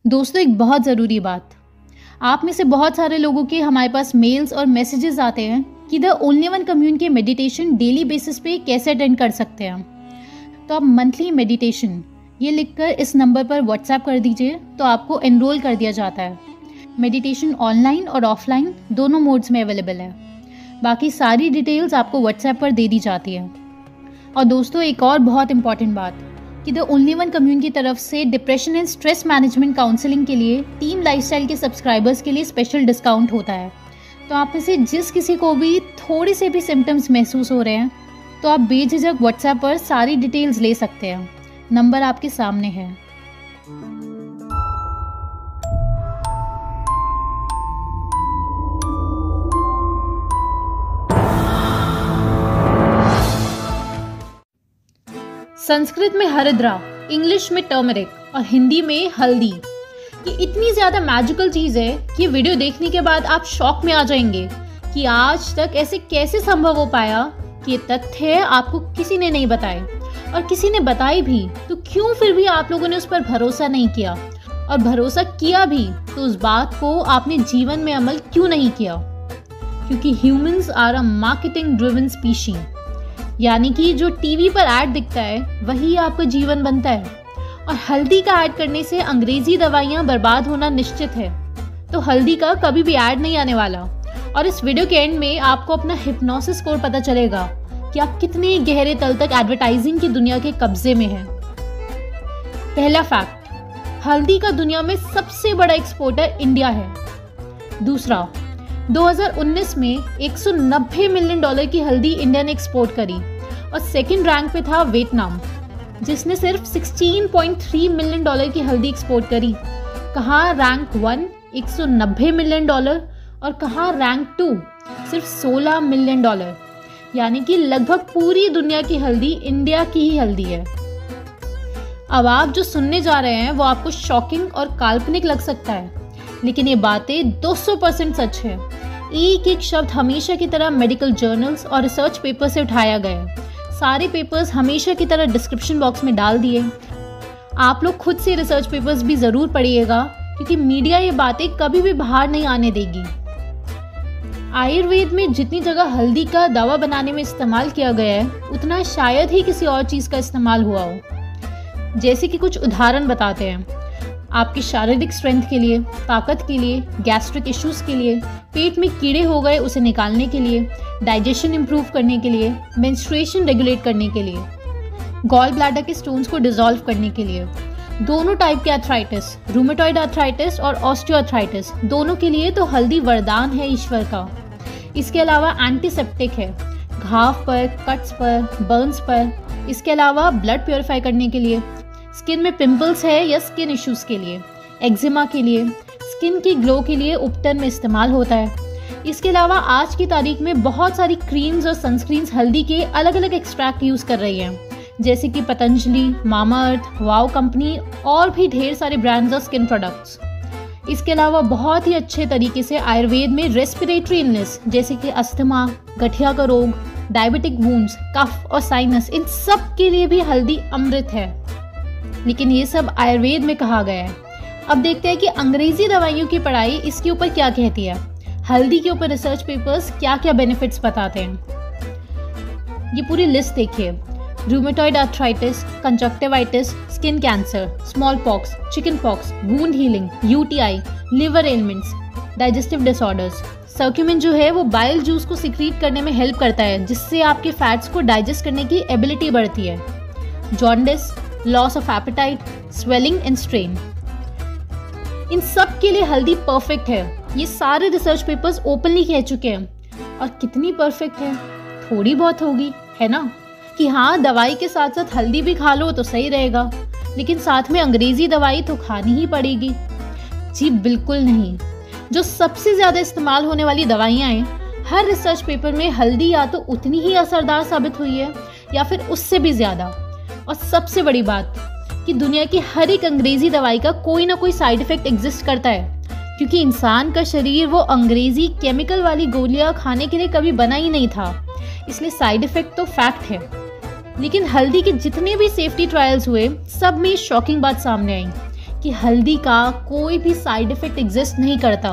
दोस्तों, एक बहुत ज़रूरी बात। आप में से बहुत सारे लोगों के हमारे पास मेल्स और मैसेजेस आते हैं कि द ओनली वन कम्युन के मेडिटेशन डेली बेसिस पे कैसे अटेंड कर सकते हैं। तो आप मंथली मेडिटेशन ये लिखकर इस नंबर पर व्हाट्सएप कर दीजिए, तो आपको एनरोल कर दिया जाता है। मेडिटेशन ऑनलाइन और ऑफलाइन दोनों मोड्स में अवेलेबल है। बाकी सारी डिटेल्स आपको व्हाट्सएप पर दे दी जाती है। और दोस्तों, एक और बहुत इंपॉर्टेंट बात कि द ओनली वन कम्युन की तरफ से depression and stress management counselling के लिए टीम लाइफस्टाइल के सब्सक्राइबर्स के लिए स्पेशल डिस्काउंट होता है। तो आप में से जिस किसी को भी थोड़े से भी सिम्टम्स महसूस हो रहे हैं, तो आप बेझिझक व्हाट्सएप पर सारी डिटेल्स ले सकते हैं। नंबर आपके सामने है। संस्कृत में हरिद्रा, इंग्लिश में टर्मरिक और हिंदी में हल्दी ये इतनी ज़्यादा मैजिकल चीज़ है कि वीडियो देखने के बाद आप शॉक में आ जाएंगे कि आज तक ऐसे कैसे संभव हो पाया कि ये तथ्य आपको किसी ने नहीं बताए, और किसी ने बताई भी तो क्यों फिर भी आप लोगों ने उस पर भरोसा नहीं किया, और भरोसा किया भी तो उस बात को आपने जीवन में अमल क्यों नहीं किया। क्योंकि humans are a marketing driven species, यानी कि जो टीवी पर ऐड दिखता है वही आपका जीवन बनता है। और हल्दी का ऐड करने से अंग्रेजी दवाइयाँ बर्बाद होना निश्चित है, तो हल्दी का कभी भी ऐड नहीं आने वाला। और इस वीडियो के एंड में आपको अपना हिप्नोसिस स्कोर पता चलेगा कि आप कितने गहरे तल तक एडवर्टाइजिंग की दुनिया के कब्जे में हैं। पहला फैक्ट, हल्दी का दुनिया में सबसे बड़ा एक्सपोर्टर इंडिया है। दूसरा, 2019 में $190 मिलियन की हल्दी इंडिया ने एक्सपोर्ट करी, और सेकंड रैंक पे था वियतनाम, जिसने सिर्फ $16.3 मिलियन की हल्दी एक्सपोर्ट करी। कहाँ रैंक 1 $190 मिलियन और कहाँ रैंक 2 सिर्फ $16 मिलियन, यानी कि लगभग पूरी दुनिया की हल्दी इंडिया की ही हल्दी है। अब आप जो सुनने जा रहे हैं वो आपको शॉकिंग और काल्पनिक लग सकता है, लेकिन ये बातें 200% सच है। एक एक शब्द हमेशा की तरह मेडिकल जर्नल्स और रिसर्च पेपर से उठाया गया है। सारे पेपर्स हमेशा की तरह डिस्क्रिप्शन बॉक्स में डाल दिए। आप लोग खुद से रिसर्च पेपर्स भी ज़रूर पढ़िएगा, क्योंकि मीडिया ये बातें कभी भी बाहर नहीं आने देगी। आयुर्वेद में जितनी जगह हल्दी का दवा बनाने में इस्तेमाल किया गया है, उतना शायद ही किसी और चीज़ का इस्तेमाल हुआ हो। जैसे कि कुछ उदाहरण बताते हैं। आपकी शारीरिक स्ट्रेंथ के लिए, ताकत के लिए, गैस्ट्रिक इश्यूज़ के लिए, पेट में कीड़े हो गए उसे निकालने के लिए, डाइजेशन इंप्रूव करने के लिए, मेंस्ट्रुएशन रेगुलेट करने के लिए, गॉल ब्लैडर के स्टोन्स को डिसॉल्व करने के लिए, दोनों टाइप के आर्थराइटिस, रूमेटॉइड आर्थराइटिस और ऑस्टियोआर्थराइटिस, दोनों के लिए तो हल्दी वरदान है ईश्वर का। इसके अलावा एंटीसेप्टिक है, घाव पर, कट्स पर, बर्न्स पर। इसके अलावा ब्लड प्योरीफाई करने के लिए, स्किन में पिंपल्स है या स्किन इश्यूज़ के लिए, एक्जिमा के लिए, स्किन की ग्लो के लिए उपटन में इस्तेमाल होता है। इसके अलावा आज की तारीख में बहुत सारी क्रीम्स और सनस्क्रीन्स हल्दी के अलग अलग एक्सट्रैक्ट यूज़ कर रही हैं, जैसे कि पतंजलि, मामाअर्थ, वाव कंपनी और भी ढेर सारे ब्रांड्स और स्किन प्रोडक्ट्स। इसके अलावा बहुत ही अच्छे तरीके से आयुर्वेद में रेस्पिरेटरी इलनेस जैसे कि अस्थमा, गठिया का रोग, डायबिटिक वूंड्स, कफ और साइनस, इन सब के लिए भी हल्दी अमृत है। लेकिन ये सब आयुर्वेद में कहा गया है। अब देखते हैं कि अंग्रेजी दवाइयों की पढ़ाई इसके ऊपर क्या कहती है। हल्दी के ऊपर रिसर्च पेपर्स क्या क्या बेनिफिट्स बताते हैं, ये पूरी लिस्ट देखिए। Rheumatoid arthritis, conjunctivitis, skin cancer, small pox, chicken pox, wound healing, UTI, liver ailments, digestive disorders. Curcumin जो है वो बाइल जूस को सिक्रीट करने में हेल्प करता है, जिससे आपके फैट्स को डाइजेस्ट करने की एबिलिटी बढ़ती है। Jaundice, loss of appetite, swelling and strain, इन सब के लिए हल्दी परफेक्ट है। ये सारे रिसर्च पेपर्स ओपनली कह चुके हैं। और कितनी परफेक्ट है, थोड़ी बहुत होगी, है ना, कि हाँ दवाई के साथ साथ हल्दी भी खा लो तो सही रहेगा, लेकिन साथ में अंग्रेजी दवाई तो खानी ही पड़ेगी। जी बिल्कुल नहीं। जो सबसे ज़्यादा इस्तेमाल होने वाली दवाइयाँ हैं, हर रिसर्च पेपर में हल्दी या तो उतनी ही असरदार साबित हुई है या फिर उससे भी ज़्यादा। और सबसे बड़ी बात कि दुनिया की हर एक अंग्रेजी दवाई का कोई ना कोई साइड इफेक्ट एग्जिस्ट करता है, क्योंकि इंसान का शरीर वो अंग्रेजी केमिकल वाली गोलियां खाने के लिए कभी बना ही नहीं था, इसलिए साइड इफेक्ट तो फैक्ट है। लेकिन हल्दी के जितने भी सेफ्टी ट्रायल्स हुए, सब में शॉकिंग बात सामने आई कि हल्दी का कोई भी साइड इफेक्ट एग्जिस्ट नहीं करता,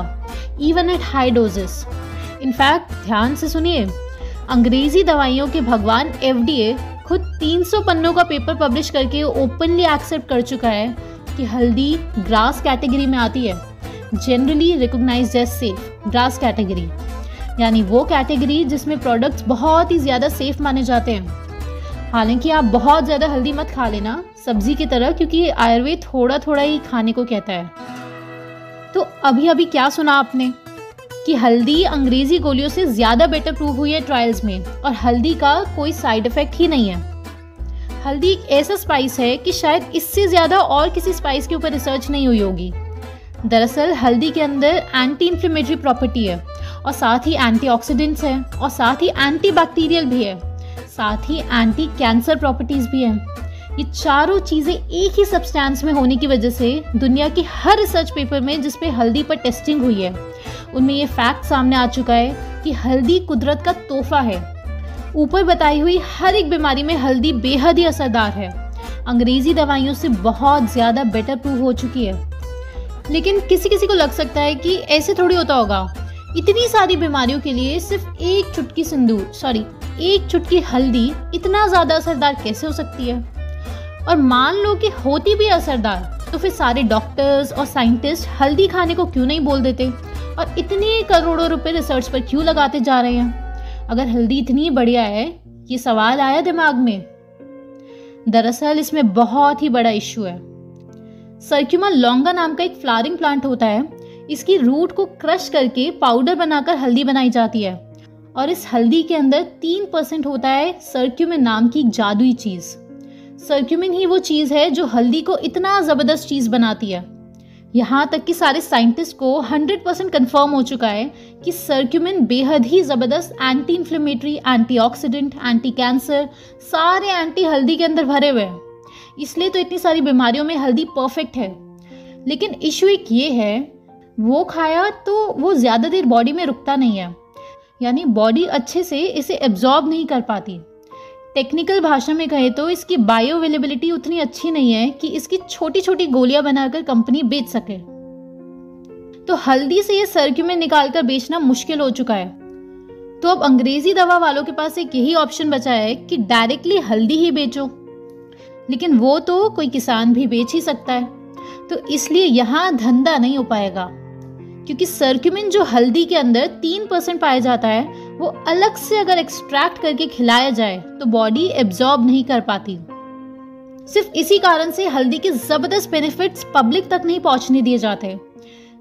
even at high doses. In fact ध्यान से सुनिए, अंग्रेजी दवाइयों के भगवान FDA खुद 300 पन्नों का पेपर पब्लिश करके ओपनली एक्सेप्ट कर चुका है कि हल्दी ग्रास कैटेगरी में आती है, generally recognised as safe GRAS category, यानी वो कैटेगरी जिसमें प्रोडक्ट्स बहुत ही ज़्यादा सेफ माने जाते हैं। हालांकि आप बहुत ज़्यादा हल्दी मत खा लेना सब्जी की तरह, क्योंकि आयुर्वेद थोड़ा थोड़ा ही खाने को कहता है। तो अभी क्या सुना आपने कि हल्दी अंग्रेजी गोलियों से ज़्यादा बेटर प्रूव हुई है ट्रायल्स में, और हल्दी का कोई साइड इफ़ेक्ट ही नहीं है। हल्दी एक ऐसा स्पाइस है कि शायद इससे ज़्यादा और किसी स्पाइस के ऊपर रिसर्च नहीं हुई होगी। दरअसल हल्दी के अंदर एंटी इन्फ्लेमेटरी प्रॉपर्टी है, और साथ ही एंटीऑक्सीडेंट्स है, और साथ ही एंटी बैक्टीरियल भी है, साथ ही एंटी कैंसर प्रॉपर्टीज़ भी हैं। ये चारों चीज़ें एक ही सब्सटेंस में होने की वजह से दुनिया की हर रिसर्च पेपर में जिस पे हल्दी पर टेस्टिंग हुई है, उनमें ये फैक्ट सामने आ चुका है कि हल्दी कुदरत का तोहफा है। ऊपर बताई हुई हर एक बीमारी में हल्दी बेहद ही असरदार है, अंग्रेजी दवाइयों से बहुत ज़्यादा बेटर प्रूव हो चुकी है। लेकिन किसी किसी को लग सकता है कि ऐसे थोड़ी होता होगा, इतनी सारी बीमारियों के लिए सिर्फ एक चुटकी हल्दी इतना ज़्यादा असरदार कैसे हो सकती है। और मान लो कि होती भी असरदार, तो फिर सारे डॉक्टर्स और साइंटिस्ट हल्दी खाने को क्यों नहीं बोल देते, और इतने करोड़ों रुपए रिसर्च पर क्यों लगाते जा रहे हैं अगर हल्दी इतनी बढ़िया है। ये सवाल आया दिमाग में। दरअसल इसमें बहुत ही बड़ा इश्यू है। सर्क्यूमा लॉन्गा नाम का एक फ्लावरिंग प्लांट होता है, इसकी रूट को क्रश करके पाउडर बनाकर हल्दी बनाई जाती है, और इस हल्दी के अंदर 3% होता है सर्क्यूमिन नाम की जादुई चीज़। सर्क्यूमिन ही वो चीज़ है जो हल्दी को इतना ज़बरदस्त चीज़ बनाती है। यहाँ तक कि सारे साइंटिस्ट को 100% कंफर्म हो चुका है कि सर्क्यूमिन बेहद ही ज़बरदस्त anti inflammatory, antioxidant, anti cancer, सारे एंटी हल्दी के अंदर भरे हुए हैं। इसलिए तो इतनी सारी बीमारियों में हल्दी परफेक्ट है। लेकिन इशू एक ये है, वो खाया तो वो ज़्यादा देर बॉडी में रुकता नहीं है, यानी बॉडी अच्छे से इसे एब्जॉर्ब नहीं कर पाती। टेक्निकल भाषा में कहे तो इसकी बायो अवेलेबिलिटी उतनी अच्छी नहीं है कि इसकी छोटी छोटी गोलियां बनाकर कंपनी बेच सके। तो हल्दी से ये सर्क्यूमिन निकालकर बेचना मुश्किल हो चुका है। तो अब अंग्रेजी दवा वालों के पास एक यही ऑप्शन बचा है कि डायरेक्टली हल्दी ही बेचो, लेकिन वो तो कोई किसान भी बेच ही सकता है। तो इसलिए यहाँ धंधा नहीं हो पाएगा, क्योंकि सर्क्यूमिन जो हल्दी के अंदर 3% पाया जाता है, वो अलग से अगर एक्सट्रैक्ट करके खिलाया जाए तो बॉडी एब्जॉर्ब नहीं कर पाती। सिर्फ इसी कारण से हल्दी के जबरदस्त बेनिफिट्स पब्लिक तक नहीं पहुंचने दिए जाते।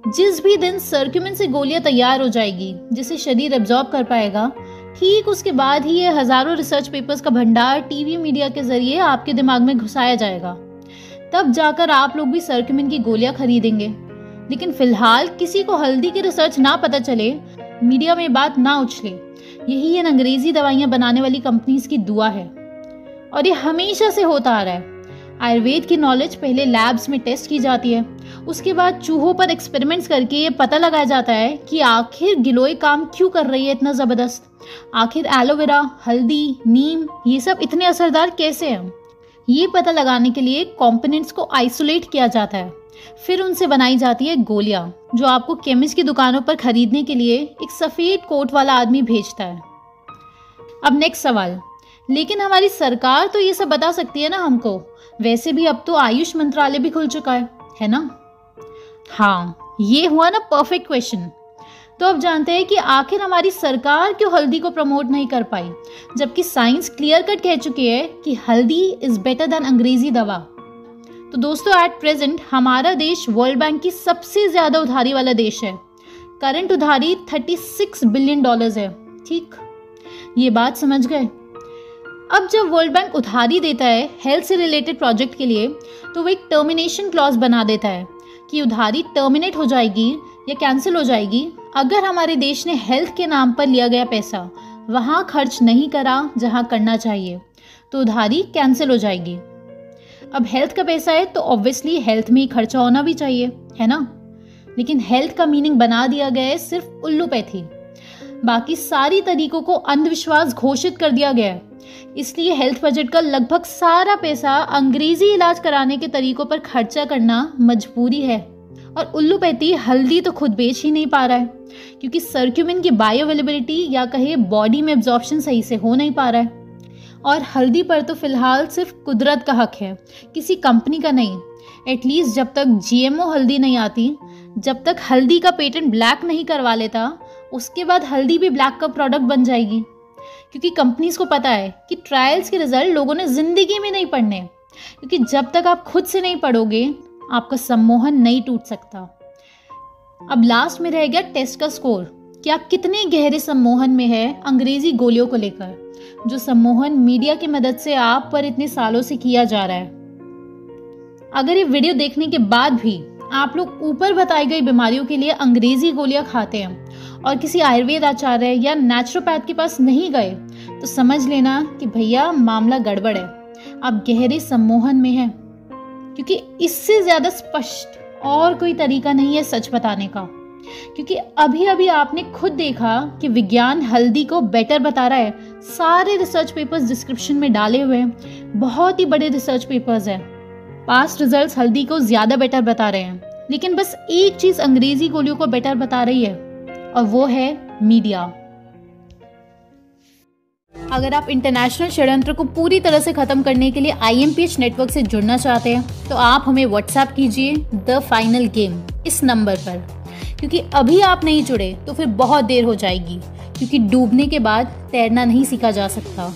जिस भी दिन सर्क्यूमिन से गोलियां तैयार हो जाएगी जिसे शरीर एब्जॉर्ब कर पाएगा, ठीक उसके बाद ही ये हजारों रिसर्च पेपर्स का भंडार टीवी मीडिया के जरिए आपके दिमाग में घुसाया जाएगा। तब जाकर आप लोग भी सर्क्यूमिन की गोलियां खरीदेंगे। लेकिन फिलहाल किसी को हल्दी की रिसर्च ना पता चले, मीडिया में बात ना उछले, यही इन अंग्रेजी दवाइयां बनाने वाली कंपनीज की दुआ है। और ये हमेशा से होता आ रहा है। आयुर्वेद की नॉलेज पहले लैब्स में टेस्ट की जाती है, उसके बाद चूहों पर एक्सपेरिमेंट्स करके ये पता लगाया जाता है कि आखिर गिलोय काम क्यों कर रही है इतना ज़बरदस्त। आखिर एलोवेरा, हल्दी, नीम ये सब इतने असरदार कैसे हैं। ये पता लगाने के लिए कंपोनेंट्स को आइसोलेट किया जाता है, फिर उनसे बनाई जाती है गोलियां, जो आपको केमिस्ट की दुकानों पर खरीदने के लिए एक सफ़ेद कोट वाला आदमी भेजता है। अब नेक्स्ट सवाल, लेकिन हमारी सरकार तो ये सब बता सकती है ना हमको। वैसे भी अब तो आयुष मंत्रालय भी खुल चुका है ना। हाँ, ये हुआ ना परफेक्ट क्वेश्चन। तो अब जानते हैं कि आखिर हमारी सरकार क्यों हल्दी को प्रमोट नहीं कर पाई, जबकि साइंस क्लियर कट कह चुकी है कि हल्दी इज बेटर देन अंग्रेजी दवा। तो दोस्तों, एट प्रेजेंट हमारा देश वर्ल्ड बैंक की सबसे ज्यादा उधारी वाला देश है। करंट उधारी $36 बिलियन है। ठीक, ये बात समझ गए। अब जब वर्ल्ड बैंक उधारी देता है हेल्थ से रिलेटेड प्रोजेक्ट के लिए, तो वो एक टर्मिनेशन क्लॉज बना देता है कि उधारी टर्मिनेट हो जाएगी या कैंसिल हो जाएगी अगर हमारे देश ने हेल्थ के नाम पर लिया गया पैसा वहाँ खर्च नहीं करा जहाँ करना चाहिए, तो उधारी कैंसिल हो जाएगी। अब हेल्थ का पैसा है तो ऑब्वियसली हेल्थ में ही खर्चा होना भी चाहिए, है ना। लेकिन हेल्थ का मीनिंग बना दिया गया है सिर्फ उल्लूपैथी। बाकी सारी तरीकों को अंधविश्वास घोषित कर दिया गया है इसलिए हेल्थ बजट का लगभग सारा पैसा अंग्रेजी इलाज कराने के तरीकों पर खर्चा करना मजबूरी है। और उल्लूपैती हल्दी तो खुद बेच ही नहीं पा रहा है, क्योंकि सरक्यूमिन की बायो अवेलेबिलिटी या कहे बॉडी में एब्जॉर्प्शन सही से हो नहीं पा रहा है। और हल्दी पर तो फिलहाल सिर्फ कुदरत का हक है, किसी कंपनी का नहीं। एटलीस्ट जब तक जीएमओ हल्दी नहीं आती, जब तक हल्दी का पेटेंट ब्लैक नहीं करवा लेता, उसके बाद हल्दी भी ब्लैक का प्रोडक्ट बन जाएगी। क्योंकि कंपनीज को पता है कि ट्रायल्स के रिजल्ट लोगों ने जिंदगी में नहीं पढ़ने, क्योंकि जब तक आप खुद से नहीं पढ़ोगे आपका सम्मोहन नहीं टूट सकता। अब लास्ट में रह गया टेस्ट का स्कोर कि आप कितने गहरे सम्मोहन में है अंग्रेजी गोलियों को लेकर, जो सम्मोहन मीडिया की मदद से आप पर इतने सालों से किया जा रहा है। अगर ये वीडियो देखने के बाद भी आप लोग ऊपर बताई गई बीमारियों के लिए अंग्रेजी गोलियां खाते हैं और किसी आयुर्वेद आचार्य या नेचुरोपैथ के पास नहीं गए, तो समझ लेना कि भैया मामला गड़बड़ है, आप गहरे सम्मोहन में हैं। क्योंकि इससे ज्यादा स्पष्ट और कोई तरीका नहीं है सच बताने का। क्योंकि अभी अभी आपने खुद देखा कि विज्ञान हल्दी को बेटर बता रहा है। सारे रिसर्च पेपर्स डिस्क्रिप्शन में डाले हुए हैं, बहुत ही बड़े रिसर्च पेपर्स हैं। पास्ट रिजल्ट्स हल्दी को ज्यादा बेटर बता रहे हैं, लेकिन बस एक चीज अंग्रेजी गोलियों को बेटर बता रही है, और वो है मीडिया। अगर आप इंटरनेशनल षड्यंत्र को पूरी तरह से खत्म करने के लिए IMPH नेटवर्क से जुड़ना चाहते हैं, तो आप हमें व्हाट्सएप कीजिए द फाइनल गेम इस नंबर पर। क्योंकि अभी आप नहीं जुड़े तो फिर बहुत देर हो जाएगी, क्योंकि डूबने के बाद तैरना नहीं सीखा जा सकता।